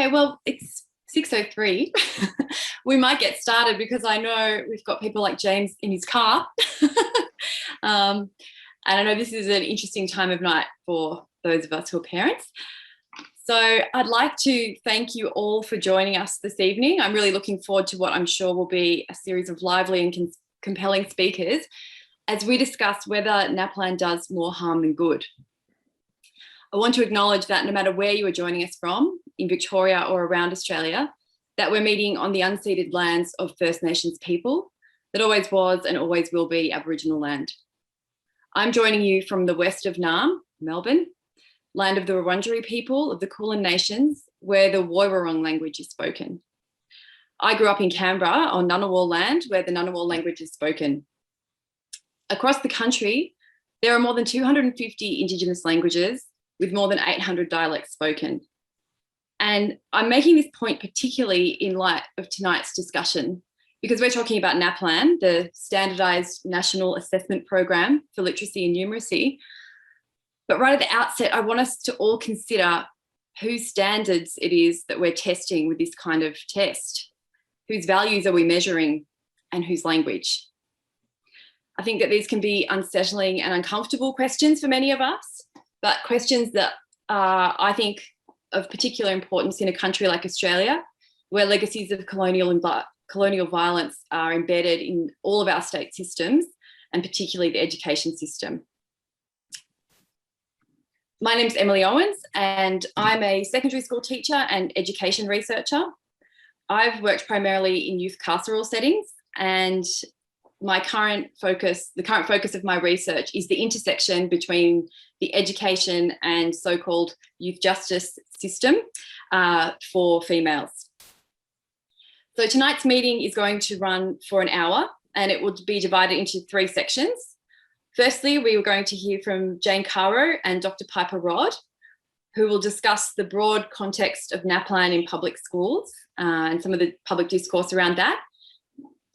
Okay, well, it's 6:03. We might get started because I know we've got people like James in his car. And I know this is an interesting time of night for those of us who are parents. So I'd like to thank you all for joining us this evening. I'm really looking forward to what I'm sure will be a series of lively and compelling speakers as we discuss whether Naplan does more harm than good. I want to acknowledge that no matter where you are joining us from, in Victoria or around Australia, that we're meeting on the unceded lands of First Nations people that always was and always will be Aboriginal land. I'm joining you from the west of Naarm, Melbourne, land of the Wurundjeri people of the Kulin Nations, where the Woiwurrung language is spoken. I grew up in Canberra on Ngunnawal land, where the Ngunnawal language is spoken. Across the country, there are more than 250 Indigenous languages with more than 800 dialects spoken. And I'm making this point particularly in light of tonight's discussion because we're talking about Naplan, the standardised national assessment program for literacy and numeracy. But right at the outset, I want us to all consider whose standards it is that we're testing with this kind of test. Whose values are we measuring and whose language? I think that these can be unsettling and uncomfortable questions for many of us, but questions that are, I think, of particular importance in a country like Australia, where legacies of colonial violence are embedded in all of our state systems, and particularly the education system. My name's Emily Owens, and I'm a secondary school teacher and education researcher. I've worked primarily in youth carceral settings, and the current focus of my research is the intersection between the education and so-called youth justice system for females. So tonight's meeting is going to run for an hour and it will be divided into three sections. Firstly, we are going to hear from Jane Carro and Dr. Piper Rodd, who will discuss the broad context of Naplan in public schools and some of the public discourse around that.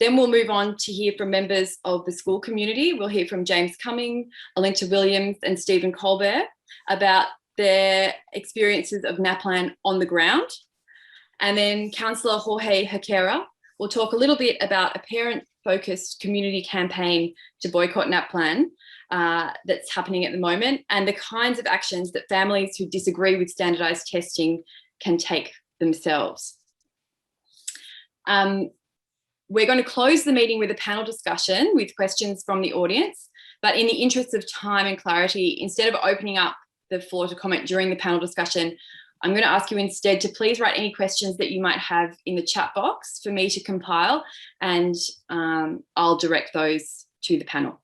Then we'll move on to hear from members of the school community. We'll hear from James Cumming, Alinta Williams and Stephen Colbert about their experiences of Naplan on the ground. And then Councillor Jorge Herrera will talk a little bit about a parent-focused community campaign to boycott Naplan that's happening at the moment and the kinds of actions that families who disagree with standardised testing can take themselves. We're going to close the meeting with a panel discussion with questions from the audience, but in the interest of time and clarity, instead of opening up the floor to comment during the panel discussion, I'm going to ask you instead to please write any questions that you might have in the chat box for me to compile, and I'll direct those to the panel.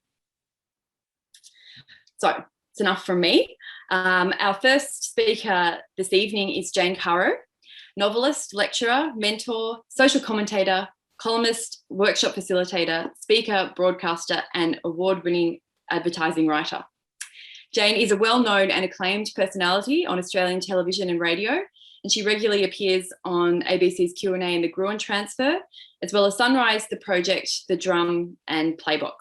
So it's enough from me. Our first speaker this evening is Jane Carro, novelist, lecturer, mentor, social commentator, columnist, workshop facilitator, speaker, broadcaster, and award-winning advertising writer. Jane is a well-known and acclaimed personality on Australian television and radio, and she regularly appears on ABC's Q&A and The Gruen Transfer, as well as Sunrise, The Project, The Drum, and Playbox.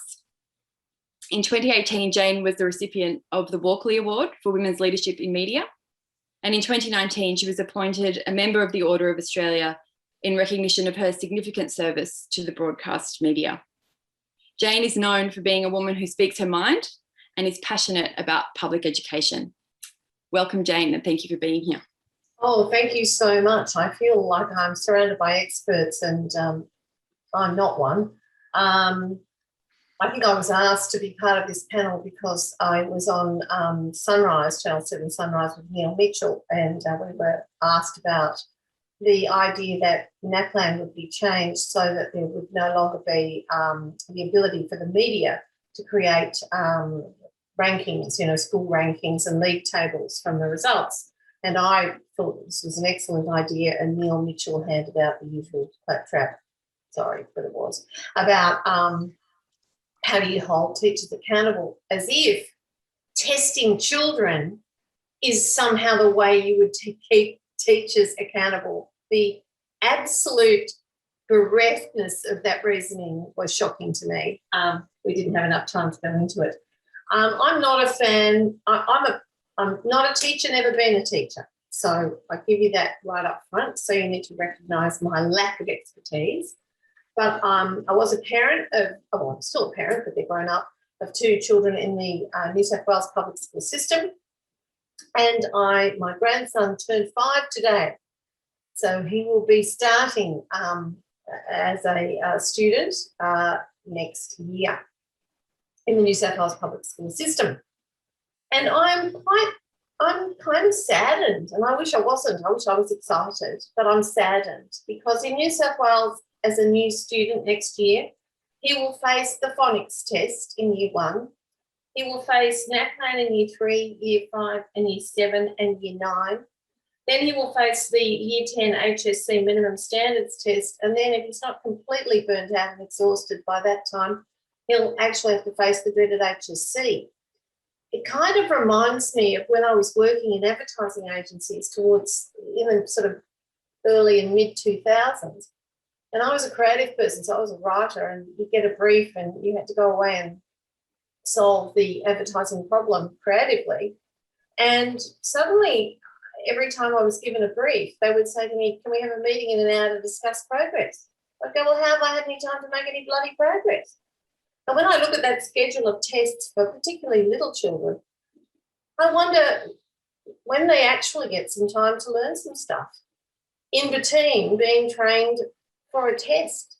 In 2018, Jane was the recipient of the Walkley Award for Women's Leadership in Media, and in 2019, she was appointed a member of the Order of Australia in recognition of her significant service to the broadcast media. Jane is known for being a woman who speaks her mind and is passionate about public education. Welcome, Jane, and thank you for being here. Oh, thank you so much. I feel like I'm surrounded by experts and I'm not one. I think I was asked to be part of this panel because I was on Sunrise, Channel 7 Sunrise with Neil Mitchell, and we were asked about the idea that Naplan would be changed so that there would no longer be the ability for the media to create rankings, school rankings and league tables from the results. And I thought this was an excellent idea, and Neil Mitchell handed out the usual claptrap, sorry, but it was, about how do you hold teachers accountable, as if testing children is somehow the way you would keep teachers accountable. The absolute bereftness of that reasoning was shocking to me. We didn't have enough time to go into it. I'm not a fan. I'm not a teacher, never been a teacher. So I give you that right up front. So you need to recognise my lack of expertise. But I was a parent of, well, I'm still a parent, but they're grown up, of 2 children in the New South Wales public school system. And my grandson turned 5 today. So he will be starting as a student next year in the New South Wales public school system. And I'm kind of saddened, and I wish I wasn't. I wish I was excited, but I'm saddened because in New South Wales, as a new student next year, he will face the phonics test in year 1. He will face Naplan in year 3, year 5, and year 7 and year 9. Then he will face the year 10 HSC minimum standards test. And then if he's not completely burnt out and exhausted by that time, he'll actually have to face the dreaded HSC. It kind of reminds me of when I was working in advertising agencies towards even sort of early and mid-2000s. And I was a creative person, so I was a writer, and you get a brief and you had to go away and solve the advertising problem creatively. And suddenly, every time I was given a brief, they would say to me, can we have a meeting in an hour to discuss progress? I'd go, well, how have I had any time to make any bloody progress? And when I look at that schedule of tests for particularly little children, I wonder when they actually get some time to learn some stuff in between being trained for a test,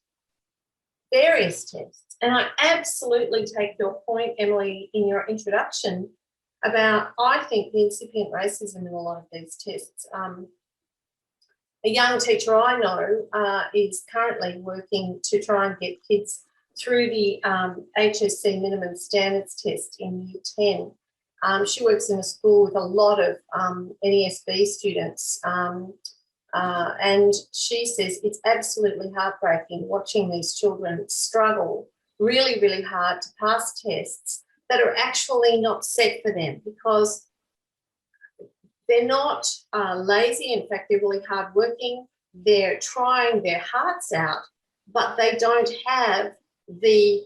various tests. And I absolutely take your point, Emily, in your introduction about, I think, the incipient racism in a lot of these tests. A young teacher I know is currently working to try and get kids through the HSC minimum standards test in year 10. She works in a school with a lot of NESB students, and she says it's absolutely heartbreaking watching these children struggle really, really hard to pass tests that are actually not set for them, because they're not lazy. In fact, they're really hardworking. They're trying their hearts out, but they don't have the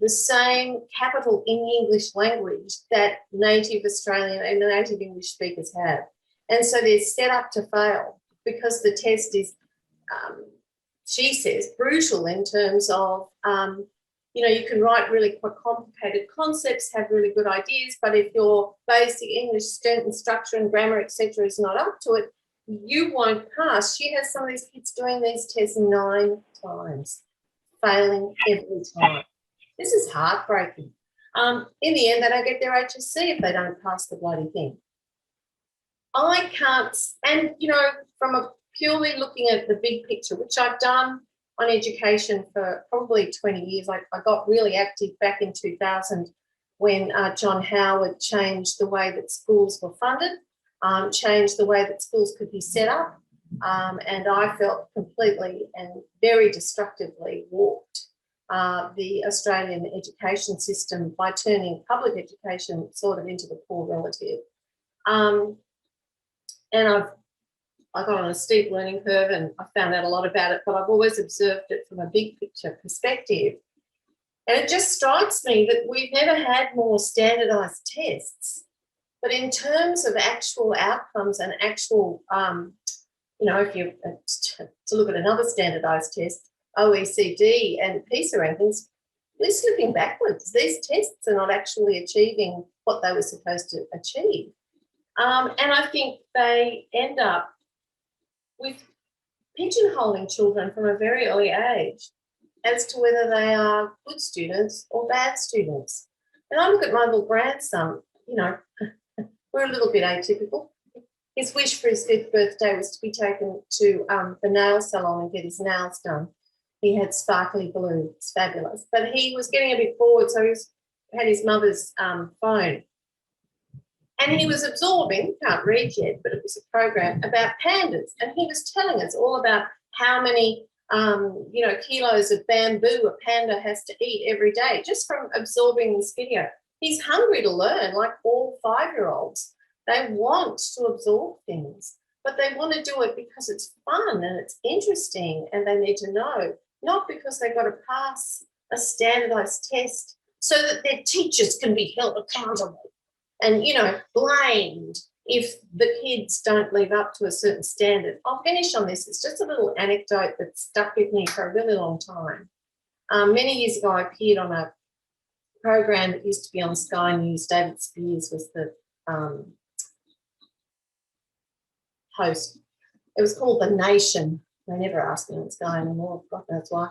same capital in the English language that native Australian and native English speakers have. And so they're set up to fail because the test is, she says, brutal in terms of, you can write really quite complicated concepts, have really good ideas, but if your basic English sentence structure and grammar, etc., is not up to it, you won't pass. She has some of these kids doing these tests 9 times, failing every time. This is heartbreaking. In the end, they don't get their HSC if they don't pass the bloody thing. I can't, and, from a purely looking at the big picture, which I've done on education for probably 20 years. I got really active back in 2000 when John Howard changed the way that schools were funded, changed the way that schools could be set up, and I felt completely and very destructively warped the Australian education system by turning public education sort of into the poor relative. And I got on a steep learning curve and I found out a lot about it, but I've always observed it from a big picture perspective. And it just strikes me that we've never had more standardised tests, but in terms of actual outcomes and actual, if you to look at another standardised test, OECD and PISA rankings, we're slipping backwards. These tests are not actually achieving what they were supposed to achieve. And I think they end up with pigeonholing children from a very early age as to whether they are good students or bad students. And I look at my little grandson, we're a little bit atypical. His wish for his 5th birthday was to be taken to the nail salon and get his nails done. He had sparkly blue, it's fabulous. But he was getting a bit bored, so he had his mother's phone. And he was absorbing, can't read yet, but it was a program about pandas. And he was telling us all about how many, kilos of bamboo a panda has to eat every day just from absorbing this video. He's hungry to learn, like all 5-year-olds. They want to absorb things, but they want to do it because it's fun and it's interesting and they need to know, not because they've got to pass a standardised test so that their teachers can be held accountable and, blamed if the kids don't live up to a certain standard. I'll finish on this. It's just a little anecdote that stuck with me for a really long time. Many years ago, I appeared on a program that used to be on Sky News. David Spears was the host. It was called The Nation. They never ask me on Sky anymore. God knows why.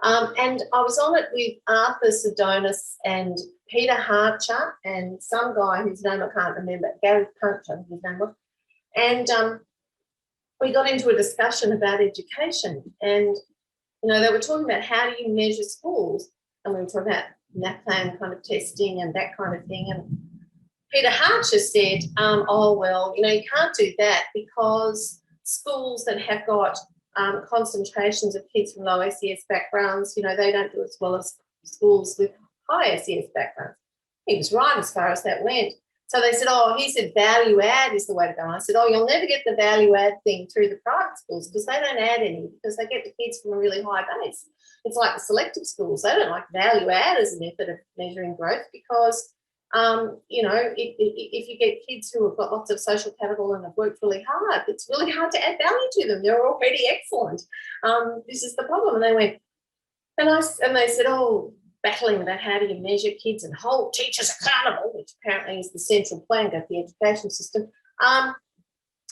And I was on it with Arthur Sedonis and Peter Harcher and some guy whose name I can't remember, Gary Puncher, his name was. And we got into a discussion about education. And, you know, they were talking about how do you measure schools? And we were talking about Naplan kind of testing and that kind of thing. And Peter Harcher said, oh, well, you know, you can't do that because schools that have got concentrations of kids from low SES backgrounds, you know, they don't do as well as schools with high SES backgrounds. He was right as far as that went. So they said, oh, he said value add is the way to go. And I said, oh, you'll never get the value add thing through the private schools because they don't add any because they get the kids from a really high base. It's like the selective schools. They don't like value add as a method of measuring growth because you know, if you get kids who have got lots of social capital and have worked really hard, it's really hard to add value to them. They're already excellent. This is the problem. And they went, and they said, oh, battling about how do you measure kids and hold teachers accountable, which apparently is the central plank of the education system. And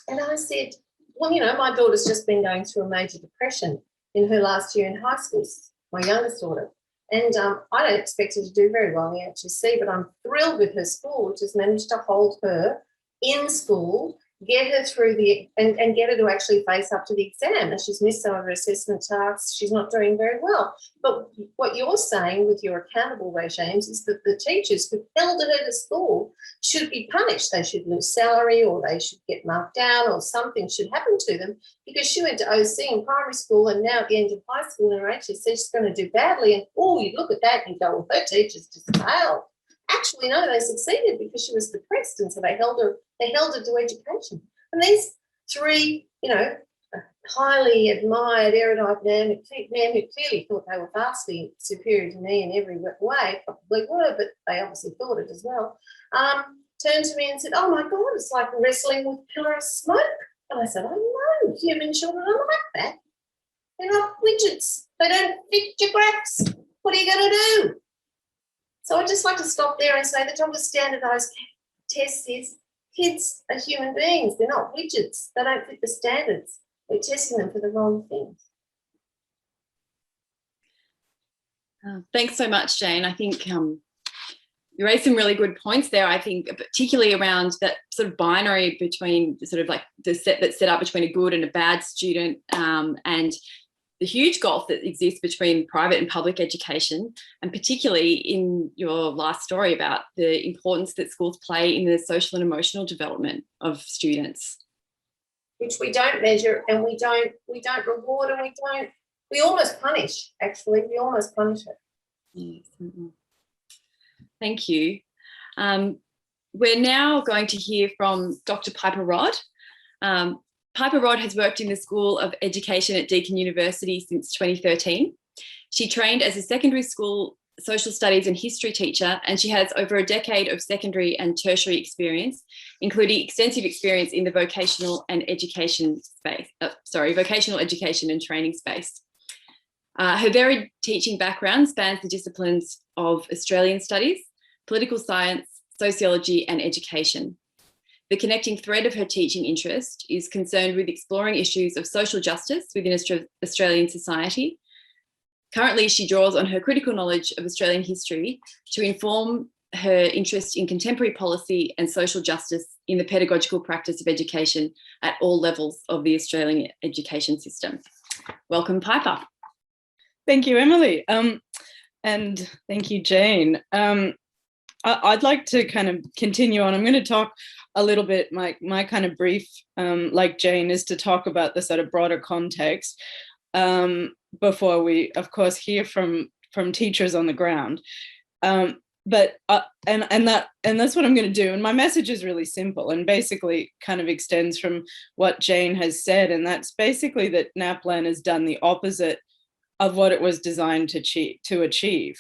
I said, well, you know, my daughter's just been going through a major depression in her last year in high school, my youngest daughter. And I don't expect her to do very well in the HSC, but I'm thrilled with her school, which has managed to hold her in school, get her through and get her to actually face up to the exam. And she's missed some of her assessment tasks. She's not doing very well. But what you're saying with your accountable regimes is that the teachers who held her to school should be punished. They should lose salary or they should get marked down or something should happen to them because she went to OC in primary school and now at the end of high school in her HSC she's going to do badly. And, oh, you look at that and you go, well, her teachers just failed. Actually, no, they succeeded because she was depressed, and so they held her to education. And these three, you know, highly admired, erudite men who clearly thought they were vastly superior to me in every way, probably were, but they obviously thought it as well, turned to me and said, oh, my God, it's like wrestling with a pillar of smoke. And I said, I know, human children are like that. They're not widgets. They don't fit your graphs. What are you going to do? So I'd just like to stop there and say the job of standardised tests is kids are human beings. They're not widgets. They don't fit the standards. We're testing them for the wrong things. Thanks so much, Jane. I think you raised some really good points there. I think particularly around that sort of binary between sort of like the set that's set up between a good and a bad student and the huge gulf that exists between private and public education, and particularly in your last story about the importance that schools play in the social and emotional development of students. Which we don't measure and we don't reward and we almost punish, actually. We almost punish it. Yes. Thank you. We're now going to hear from Dr. Piper Rodd. Piper Rodd has worked in the School of Education at Deakin University since 2013. She trained as a secondary school social studies and history teacher, and she has over a decade of secondary and tertiary experience, including extensive experience in the vocational education and training space. Her varied teaching background spans the disciplines of Australian studies, political science, sociology, and education. The connecting thread of her teaching interest is concerned with exploring issues of social justice within Australian society. Currently, she draws on her critical knowledge of Australian history to inform her interest in contemporary policy and social justice in the pedagogical practice of education at all levels of the Australian education system. Welcome, Piper. Thank you, Emily. And thank you, Jane. I'd like to kind of continue on. I'm going to talk a little bit, my kind of brief, like Jane, is to talk about the sort of broader context before we, of course, hear from teachers on the ground. And that's what I'm going to do. And my message is really simple and basically kind of extends from what Jane has said. And that's basically that Naplan has done the opposite of what it was designed to achieve.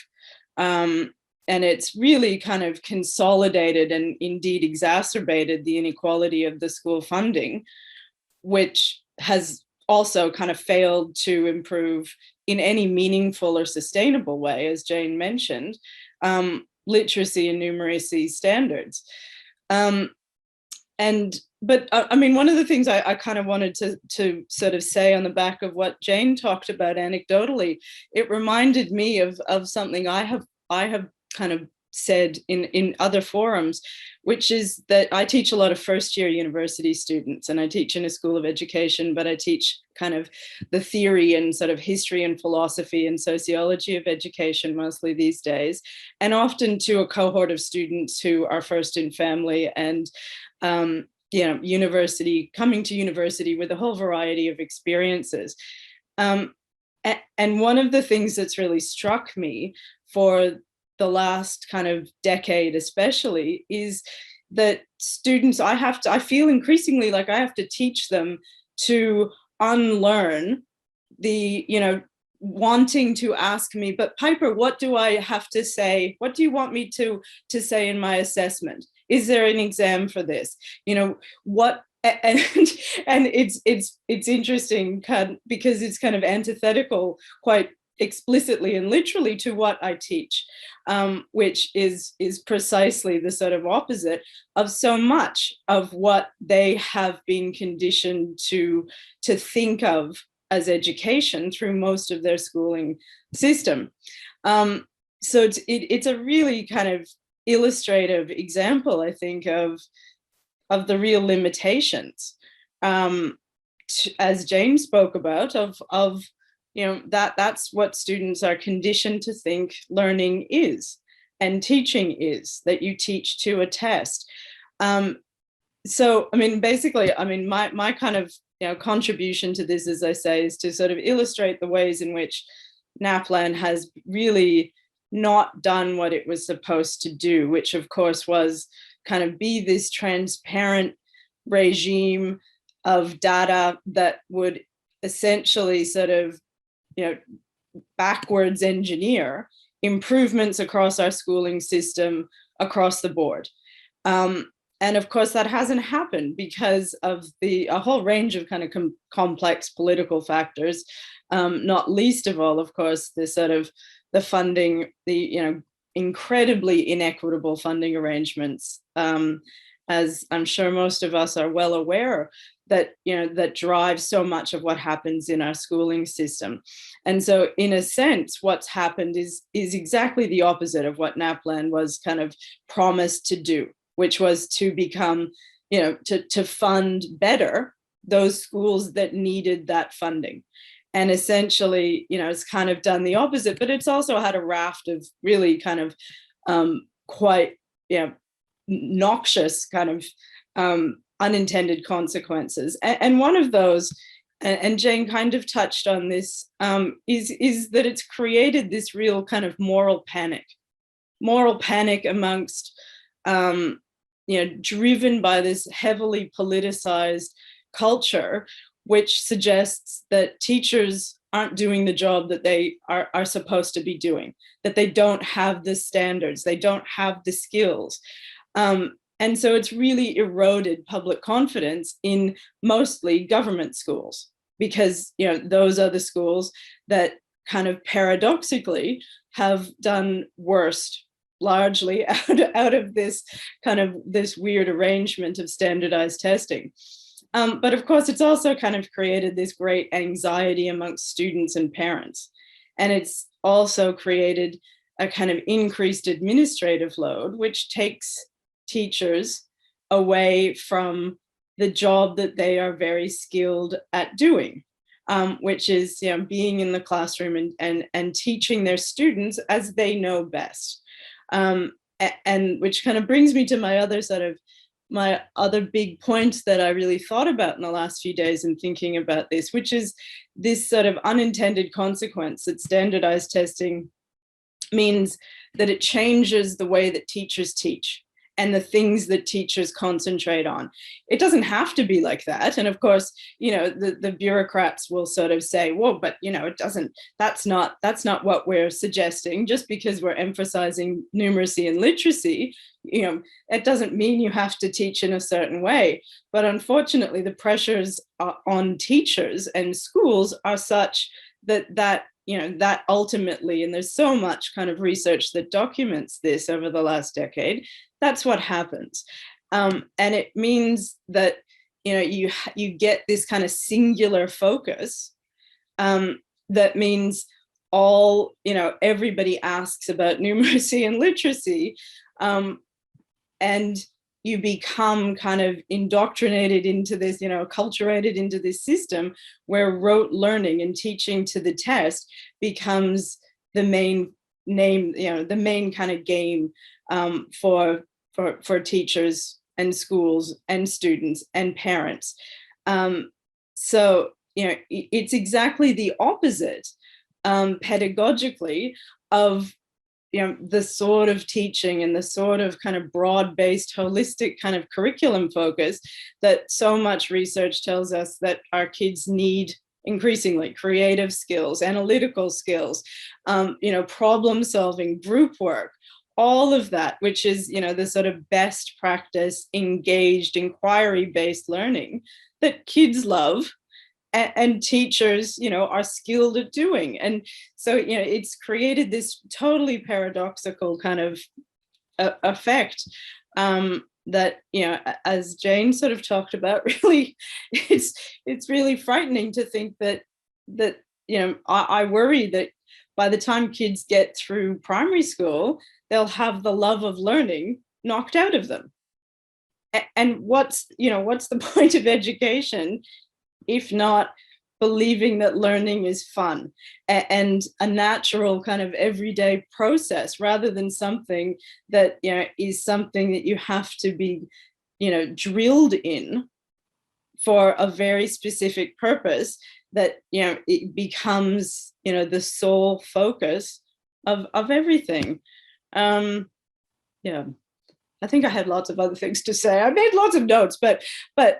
it's really kind of consolidated and indeed exacerbated the inequality of the school funding, which has also kind of failed to improve in any meaningful or sustainable way, as Jane mentioned, literacy and numeracy standards. But I mean, one of the things I kind of wanted to sort of say on the back of what Jane talked about anecdotally, it reminded me of something I have kind of said in other forums, which is that I teach a lot of first-year university students, and I teach in a school of education, but I teach kind of the theory and sort of history and philosophy and sociology of education mostly these days, and often to a cohort of students who are first in family and you know, coming to university with a whole variety of experiences. And one of the things that's really struck me for the last kind of decade especially is that students, I feel increasingly like I have to teach them to unlearn the, you know, wanting to ask me, but Piper, what do I have to say? What do you want me to say in my assessment? Is there an exam for this? You know, what, and it's interesting because it's kind of antithetical quite explicitly and literally to what I teach, which is precisely the sort of opposite of so much of what they have been conditioned to think of as education through most of their schooling system. So it's a really kind of illustrative example, I think, of the real limitations, as James spoke about, of you know, that's what students are conditioned to think learning is and teaching is, that you teach to a test. So I mean, basically, I mean, my kind of, you know, contribution to this, as I say, is to sort of illustrate the ways in which Naplan has really not done what it was supposed to do, which of course was kind of be this transparent regime of data that would essentially sort of, you know, backwards engineer improvements across our schooling system across the board. And of course, that hasn't happened because of a whole range of kind of complex political factors, not least of all, of course, the sort of the funding, the, you know, incredibly inequitable funding arrangements, as I'm sure most of us are well aware, that, you know, that drive so much of what happens in our schooling system. And so in a sense, what's happened is exactly the opposite of what Naplan was kind of promised to do, which was to become, you know, to fund better those schools that needed that funding. And essentially, you know, it's kind of done the opposite, but it's also had a raft of really kind of quite, you know, noxious kind of unintended consequences. And one of those, and Jane kind of touched on this, is that it's created this real kind of moral panic amongst, you know, driven by this heavily politicized culture, which suggests that teachers aren't doing the job that they are supposed to be doing, that they don't have the standards, they don't have the skills. And so it's really eroded public confidence in mostly government schools, because, you know, those are the schools that kind of paradoxically have done worst, largely out of this kind of this weird arrangement of standardized testing. But of course, it's also kind of created this great anxiety amongst students and parents. And it's also created a kind of increased administrative load, which takes teachers away from the job that they are very skilled at doing, which is, you know, being in the classroom and teaching their students as they know best. And which kind of brings me to my other big point that I really thought about in the last few days in thinking about this, which is this sort of unintended consequence that standardized testing means that it changes the way that teachers teach. and the things that teachers concentrate on. It doesn't have to be like that. And of course, the bureaucrats will sort of say, well, but it doesn't, that's not what we're suggesting. Just because we're emphasizing numeracy and literacy, it doesn't mean you have to teach in a certain way. But unfortunately, the pressures on teachers and schools are such that ultimately, and there's so much kind of research that documents this over the last decade, that's what happens. And it means that, you get this kind of singular focus that means everybody asks about numeracy and literacy, and you become kind of indoctrinated into this, acculturated into this system where rote learning and teaching to the test becomes the main the main kind of game for teachers and schools and students and parents. So, it's exactly the opposite pedagogically of the sort of teaching and the sort of kind of broad-based holistic kind of curriculum focus that so much research tells us that our kids need increasingly: creative skills, analytical skills, problem solving, group work, all of that, which is, the sort of best practice, engaged, inquiry-based learning that kids love and teachers, are skilled at doing. And so, it's created this totally paradoxical kind of effect that, as Jane sort of talked about, really, it's really frightening to think that I worry that by the time kids get through primary school, they'll have the love of learning knocked out of them. And what's the point of education if not believing that learning is fun and a natural kind of everyday process, rather than something that, is something that you have to be, drilled in for a very specific purpose, that, it becomes, the sole focus of everything. Yeah. I think I had lots of other things to say. I made lots of notes, but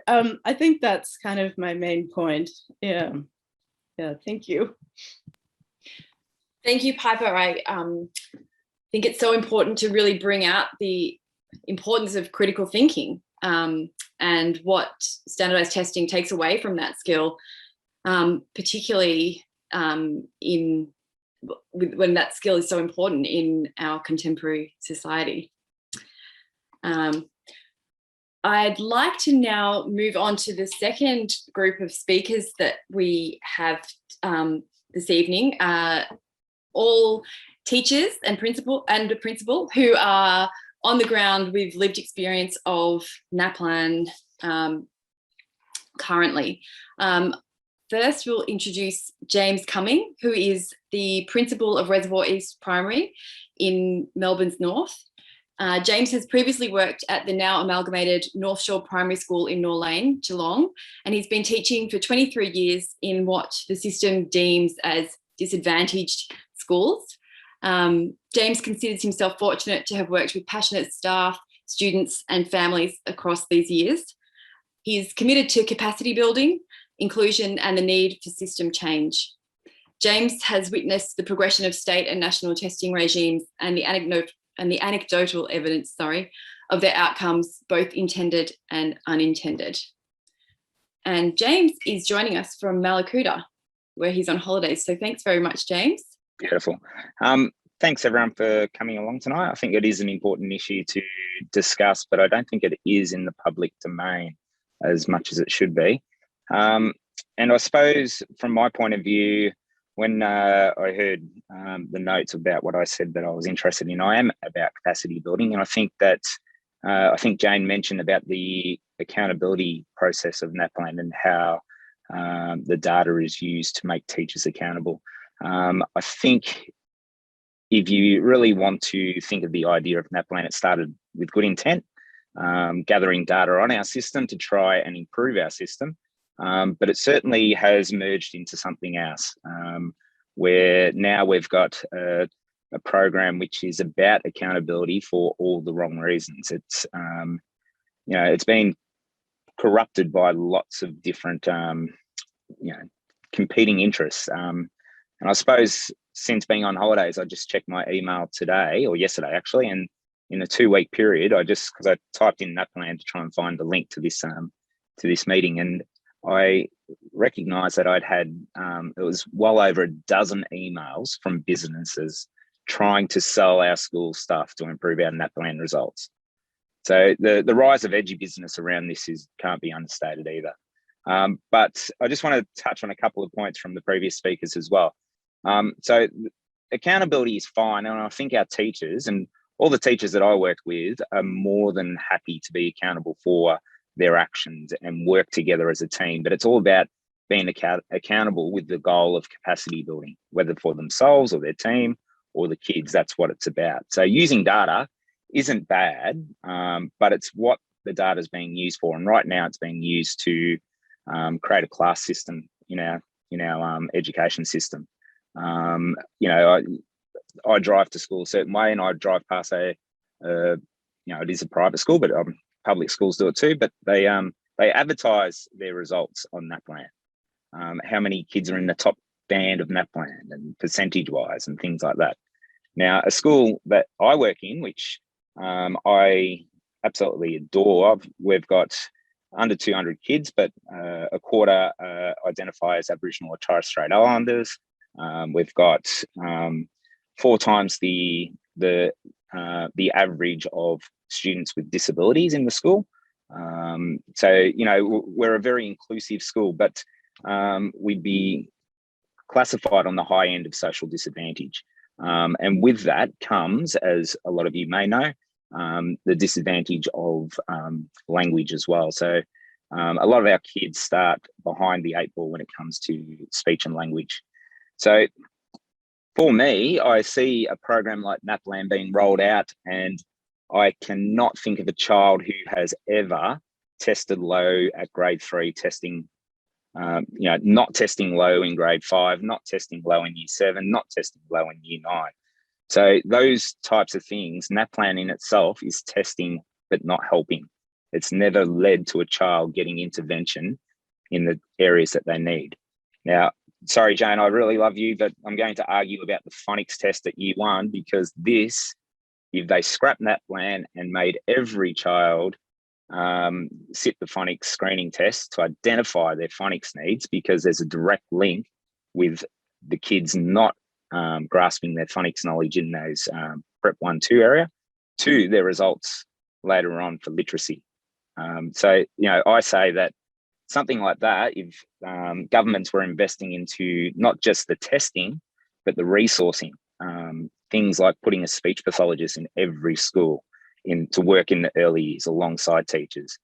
I think that's kind of my main point. Yeah. Thank you. Thank you, Piper. I think it's so important to really bring out the importance of critical thinking and what standardized testing takes away from that skill, particularly when that skill is so important in our contemporary society. I'd like to now move on to the second group of speakers that we have this evening, all teachers and a principal who are on the ground with lived experience of Naplan currently. First, we'll introduce James Cumming, who is the principal of Reservoir East Primary in Melbourne's north. James has previously worked at the now amalgamated North Shore Primary School in Nor Lane, Geelong, and he's been teaching for 23 years in what the system deems as disadvantaged schools. James considers himself fortunate to have worked with passionate staff, students, and families across these years. He's committed to capacity building, inclusion, and the need for system change. James has witnessed the progression of state and national testing regimes and the anecdotal evidence, of their outcomes, both intended and unintended. And James is joining us from Malakuta, where he's on holidays. So thanks very much, James. Beautiful. Thanks everyone for coming along tonight. I think it is an important issue to discuss, but I don't think it is in the public domain as much as it should be. And I suppose from my point of view, when I heard the notes about what I said that I was interested in, I am about capacity building. And I think that, I think Jane mentioned about the accountability process of Naplan and how the data is used to make teachers accountable. I think if you really want to think of the idea of Naplan, it started with good intent, gathering data on our system to try and improve our system. But it certainly has merged into something else, where now we've got a program which is about accountability for all the wrong reasons. It's it's been corrupted by lots of different competing interests. And I suppose since being on holidays, I just checked my email today or yesterday actually, and in a 2-week period, because I typed in Naplan to try and find the link to this meeting, and I recognised that I'd had it was well over a dozen emails from businesses trying to sell our school stuff to improve our Naplan results. So the rise of edgy business around this can't be understated either. But I just want to touch on a couple of points from the previous speakers as well. So accountability is fine, and I think our teachers and all the teachers that I work with are more than happy to be accountable for their actions and work together as a team. But it's all about being accountable with the goal of capacity building, whether for themselves or their team or the kids. That's what it's about. So using data isn't bad, but it's what the data is being used for. And right now it's being used to create a class system in our education system. I drive to school a certain way, and I drive past it is a private school, but public schools do it too. But they advertise their results on Naplan, how many kids are in the top band of Naplan and percentage wise and things like that. Now, a school that I work in, which I absolutely adore, we've got under 200 kids, but a quarter identify as Aboriginal or Torres Strait Islanders. We've got 4 times the average of students with disabilities in the school. So we're a very inclusive school, but we'd be classified on the high end of social disadvantage. And with that comes, as a lot of you may know, the disadvantage of language as well. So a lot of our kids start behind the 8 ball when it comes to speech and language. So for me, I see a program like Naplan being rolled out, and I cannot think of a child who has ever tested low at grade 3 testing, not testing low in grade 5, not testing low in year 7, not testing low in year 9. So those types of things, Naplan in itself is testing but not helping. It's never led to a child getting intervention in the areas that they need. Now, sorry, Jane, I really love you, but I'm going to argue about the phonics test at year 1, because if they scrapped Naplan and made every child sit the phonics screening test to identify their phonics needs, because there's a direct link with the kids not grasping their phonics knowledge in those prep 1-2 area to their results later on for literacy. So I say that something like that, if governments were investing into not just the testing, but the resourcing, things like putting a speech pathologist in every school to work in the early years alongside teachers,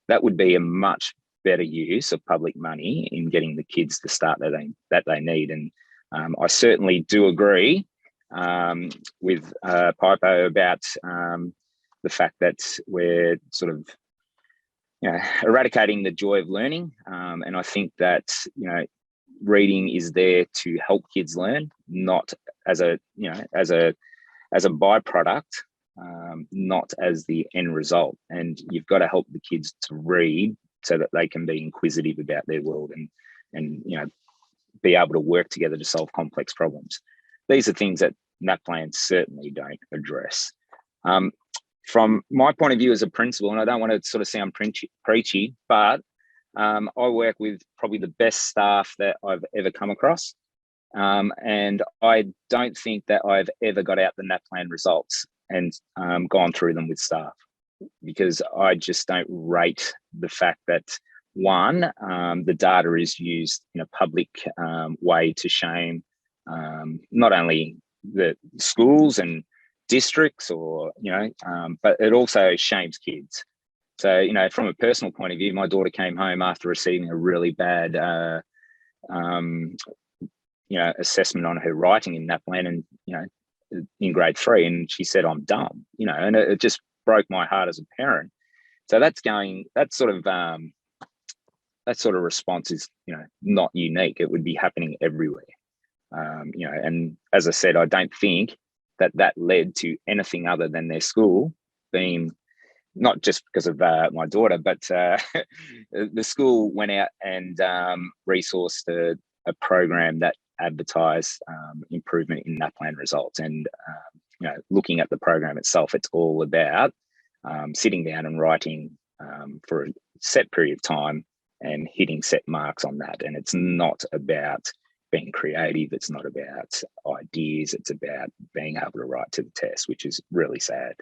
that would be a much better use of public money in getting the kids the start that they need. And I certainly do agree with Pipo about the fact that we're sort of eradicating the joy of learning. And I think that, reading is there to help kids learn, not as a byproduct, not as the end result. And you've got to help the kids to read so that they can be inquisitive about their world and be able to work together to solve complex problems. These are things that Naplan certainly don't address. From my point of view as a principal, and I don't want to sort of sound preachy, but I work with probably the best staff that I've ever come across. And I don't think that I've ever got out the Naplan results and gone through them with staff, because I just don't rate the fact that, one, the data is used in a public way to shame not only the schools and districts but it also shames kids. So, from a personal point of view, my daughter came home after receiving a really bad assessment on her writing in Naplan and, in grade 3, and she said, "I'm dumb," and it just broke my heart as a parent. So that sort of response is, not unique. It would be happening everywhere. And as I said, I don't think that led to anything other than their school being, not just because of my daughter, but the school went out and resourced a program that advertised improvement in Naplan results. And looking at the program itself, it's all about sitting down and writing for a set period of time and hitting set marks on that. And it's not about being creative. It's not about ideas. It's about being able to write to the test, which is really sad.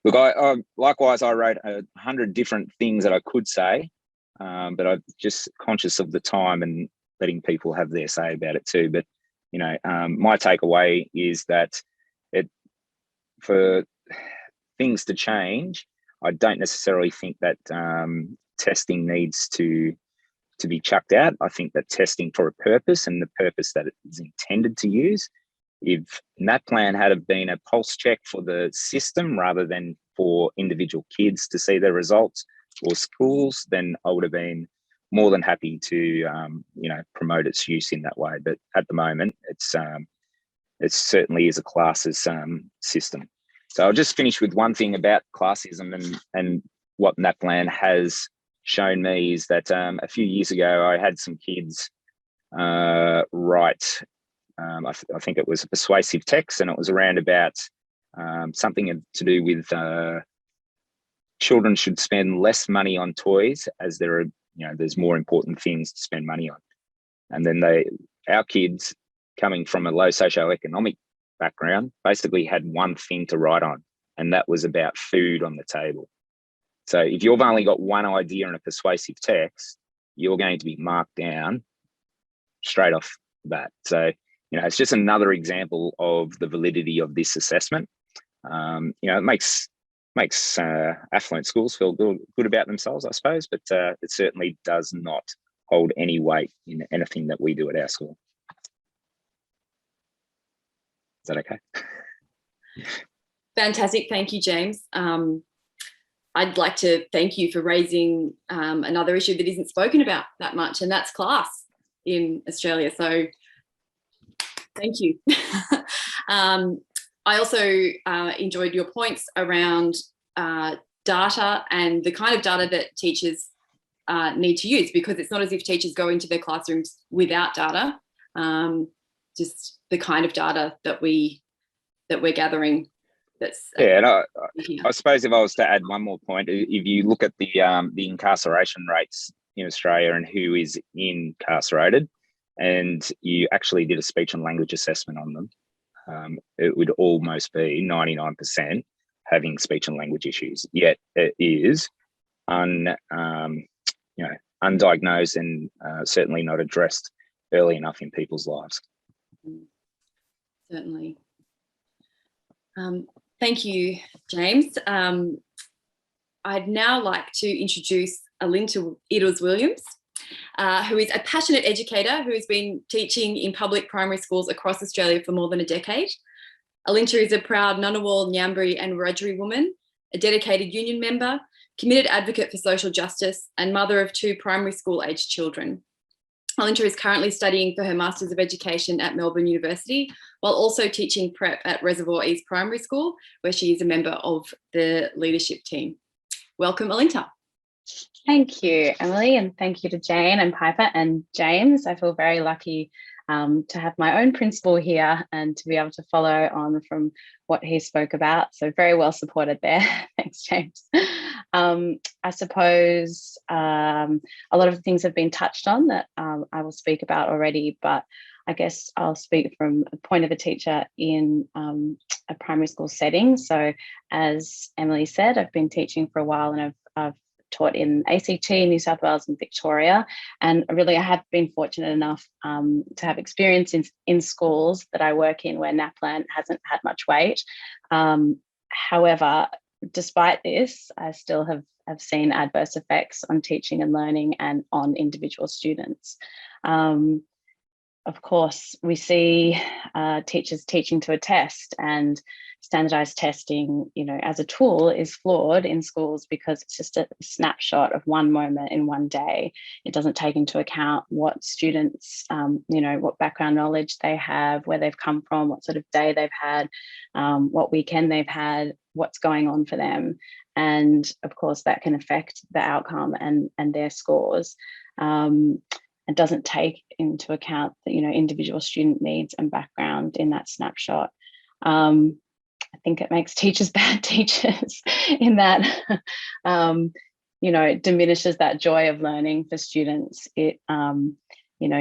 Look, I likewise, I wrote 100 different things that I could say, but I'm just conscious of the time and letting people have their say about it too. But, my takeaway is that for things to change, I don't necessarily think that testing needs to be chucked out. I think that testing for a purpose and the purpose that it is intended to use. If Naplan had been a pulse check for the system rather than for individual kids to see their results or schools, then I would have been more than happy to promote its use in that way. But at the moment, it certainly is a classes system. So I'll just finish with one thing about classism and what Naplan has shown me is that a few years ago I had some kids write. I think it was a persuasive text, and it was around about something to do with children should spend less money on toys as there's more important things to spend money on. And then our kids coming from a low socioeconomic background basically had one thing to write on, and that was about food on the table. So if you've only got one idea in a persuasive text, you're going to be marked down straight off the bat. So it's just another example of the validity of this assessment. It makes affluent schools feel good about themselves, I suppose, but it certainly does not hold any weight in anything that we do at our school. Is that okay? Fantastic. Thank you, James. I'd like to thank you for raising another issue that isn't spoken about that much, and that's class in Australia. So thank you. I also enjoyed your points around data and the kind of data that teachers need to use, because it's not as if teachers go into their classrooms without data, just the kind of data that we're gathering. And I suppose if I was to add one more point, if you look at the incarceration rates in Australia and who is incarcerated, and you actually did a speech and language assessment on them, it would almost be 99% having speech and language issues. Yet it is undiagnosed and certainly not addressed early enough in people's lives. Certainly. Thank you, James. I'd now like to introduce Alinta Iddles-Williams, who is a passionate educator who has been teaching in public primary schools across Australia for more than a decade. Alinta is a proud Ngunnawal, Ngambri and Wiradjuri woman, a dedicated union member, committed advocate for social justice, and mother of 2 primary school aged children. Alinta is currently studying for her Masters of Education at Melbourne University, while also teaching prep at Reservoir East Primary School, where she is a member of the leadership team. Welcome, Alinta. Thank you, Emily, and thank you to Jane and Piper and James. I feel very lucky to have my own principal here and to be able to follow on from what he spoke about. So very well supported there. Thanks, James. I suppose a lot of the things have been touched on that I will speak about already, but I guess I'll speak from a point of a teacher in a primary school setting. So as Emily said, I've been teaching for a while, and I've taught in ACT, New South Wales and Victoria. And really I have been fortunate enough to have experience in schools that I work in where Naplan hasn't had much weight. However, despite this, I still have seen adverse effects on teaching and learning and on individual students. of course, we see teachers teaching to a test, and standardized testing, as a tool is flawed in schools because it's just a snapshot of one moment in one day. It doesn't take into account what students, what background knowledge they have, where they've come from, what sort of day they've had, what weekend they've had, what's going on for them. And of course, that can affect the outcome and their scores. It doesn't take into account the individual student needs and background in that snapshot. I think it makes teachers bad teachers in that it diminishes that joy of learning for students. It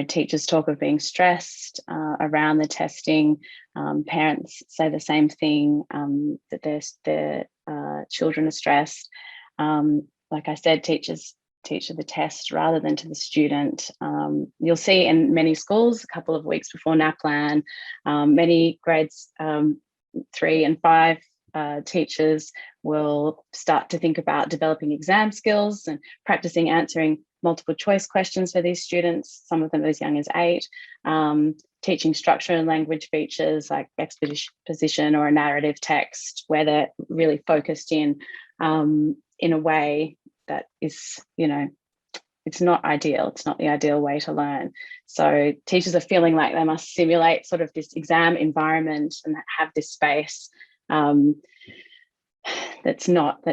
teachers talk of being stressed around the testing. Parents say the same thing, that their children are stressed. Like I said, teachers teach the test rather than to the student. You'll see in many schools a couple of weeks before Naplan, many grades 3 and 5 teachers will start to think about developing exam skills and practicing answering multiple choice questions for these students, some of them as young as 8, teaching structure and language features like exposition or a narrative text, where they're really focused in a way that is, it's not ideal. It's not the ideal way to learn. So teachers are feeling like they must simulate sort of this exam environment and have this space that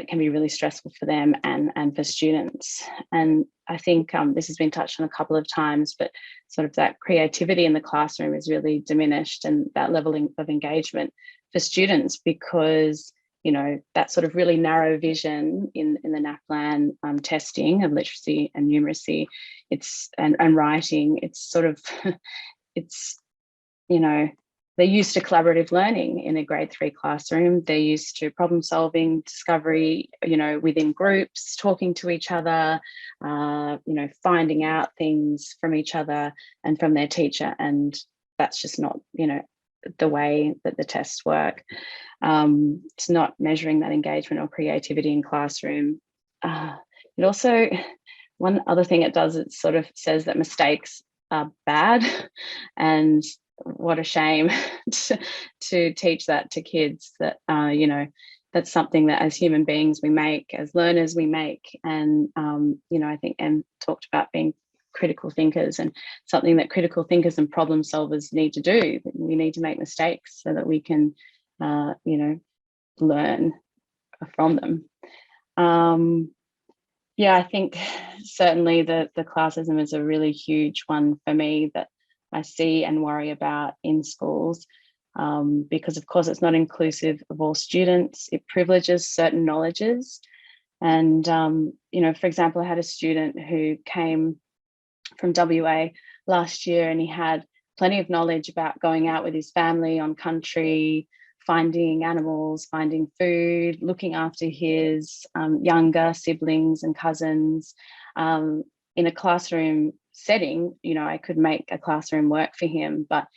can be really stressful for them and for students. And I think this has been touched on a couple of times, but sort of that creativity in the classroom is really diminished, and that level of engagement for students, because that sort of really narrow vision in the Naplan testing of literacy and numeracy, and writing, it's sort of, they're used to collaborative learning in a grade 3 classroom. They're used to problem solving, discovery, within groups, talking to each other, finding out things from each other and from their teacher. And that's just not, the way that the tests work. It's not measuring that engagement or creativity in classroom. It also, one other thing it does, it sort of says that mistakes are bad, and what a shame to teach that to kids, that that's something that as human beings we make, as learners we make. And I think Em talked about being critical thinkers, and something that critical thinkers and problem solvers need to do. We need to make mistakes so that we can learn from them. I think certainly the classism is a really huge one for me that I see and worry about in schools, because of course it's not inclusive of all students. It privileges certain knowledges. And for example, I had a student who came from WA last year, and he had plenty of knowledge about going out with his family on country, finding animals, finding food, looking after his younger siblings and cousins. In a classroom setting, I could make a classroom work for him, but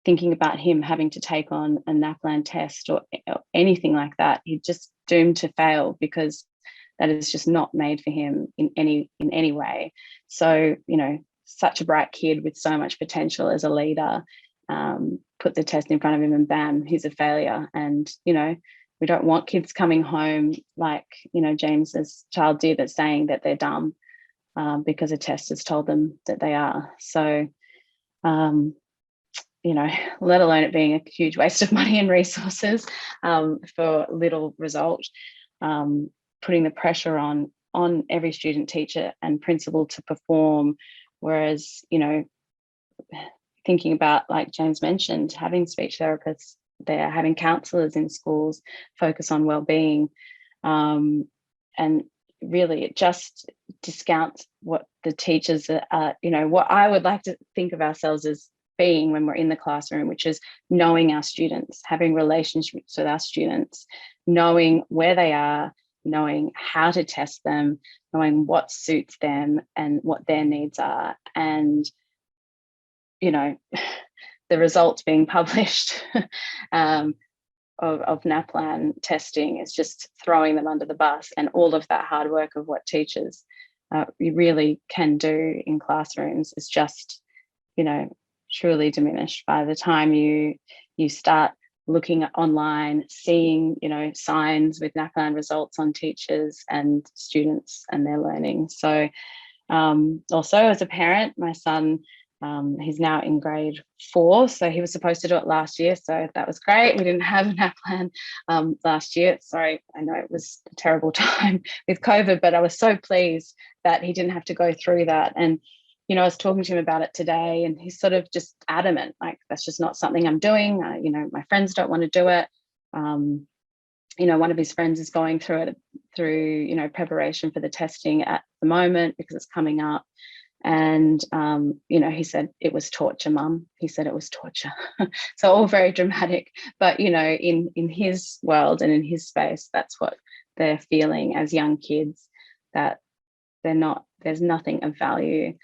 thinking about him having to take on a Naplan test or anything like that, he's just doomed to fail, because that is just not made for him in any way. So, such a bright kid with so much potential as a leader, put the test in front of him and bam, he's a failure. And, we don't want kids coming home like, James's child did, that's saying that they're dumb because a test has told them that they are. So, let alone it being a huge waste of money and resources for little result. Putting the pressure on every student, teacher and principal to perform, whereas thinking about, like James mentioned, having speech therapists there, having counsellors in schools focus on well-being, and really it just discounts what the teachers are, what I would like to think of ourselves as being when we're in the classroom, which is knowing our students, having relationships with our students, knowing where they are, knowing how to test them, knowing what suits them and what their needs are. And, the results being published of Naplan testing is just throwing them under the bus, and all of that hard work of what teachers you really can do in classrooms is just, truly diminished by the time you start looking at online, seeing, signs with Naplan results on teachers and students and their learning. So also as a parent, my son, he's now in grade 4, so he was supposed to do it last year, so that was great. We didn't have an Naplan last year. Sorry, I know it was a terrible time with COVID, but I was so pleased that he didn't have to go through that. And I was talking to him about it today, and he's sort of just adamant, like, that's just not something I'm doing. My friends don't want to do it. One of his friends is going through it through preparation for the testing at the moment because it's coming up. And, he said, it was torture, Mum. He said it was torture. So all very dramatic. But, in his world and in his space, that's what they're feeling as young kids, that there's nothing of value.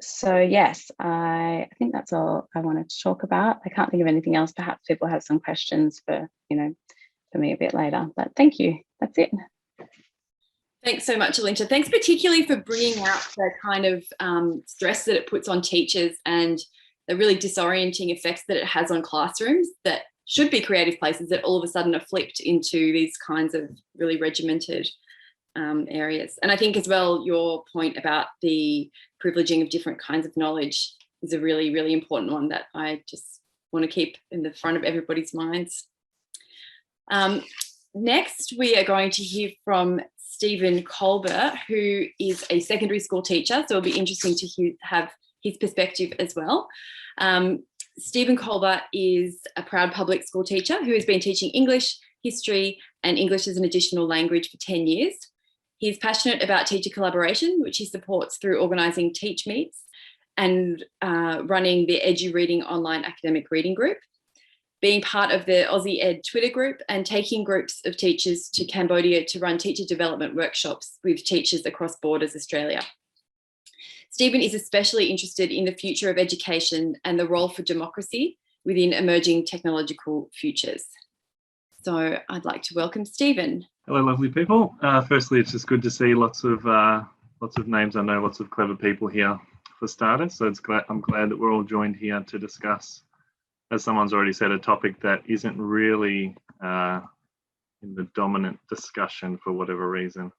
So yes, I think that's all I wanted to talk about. I can't think of anything else. Perhaps people have some questions for me a bit later, but thank you. That's it. Thanks so much, Alinta. Thanks particularly for bringing out the kind of stress that it puts on teachers and the really disorienting effects that it has on classrooms that should be creative places that all of a sudden are flipped into these kinds of really regimented areas. And I think as well, your point about the privileging of different kinds of knowledge is a really, really important one that I just want to keep in the front of everybody's minds. Next, we are going to hear from Stephen Colbert, who is a secondary school teacher, so it'll be interesting to have his perspective as well. Stephen Colbert is a proud public school teacher who has been teaching English, history, and English as an additional language for 10 years. He's passionate about teacher collaboration, which he supports through organising teach meets and running the Edu Reading online academic reading group, being part of the Aussie Ed Twitter group, and taking groups of teachers to Cambodia to run teacher development workshops with teachers across borders Australia. Stephen is especially interested in the future of education and the role for democracy within emerging technological futures. So I'd like to welcome Stephen. Hello, lovely people. Firstly, it's just good to see lots of names. I know lots of clever people here for starters. So I'm glad that we're all joined here to discuss, as someone's already said, a topic that isn't really in the dominant discussion for whatever reason.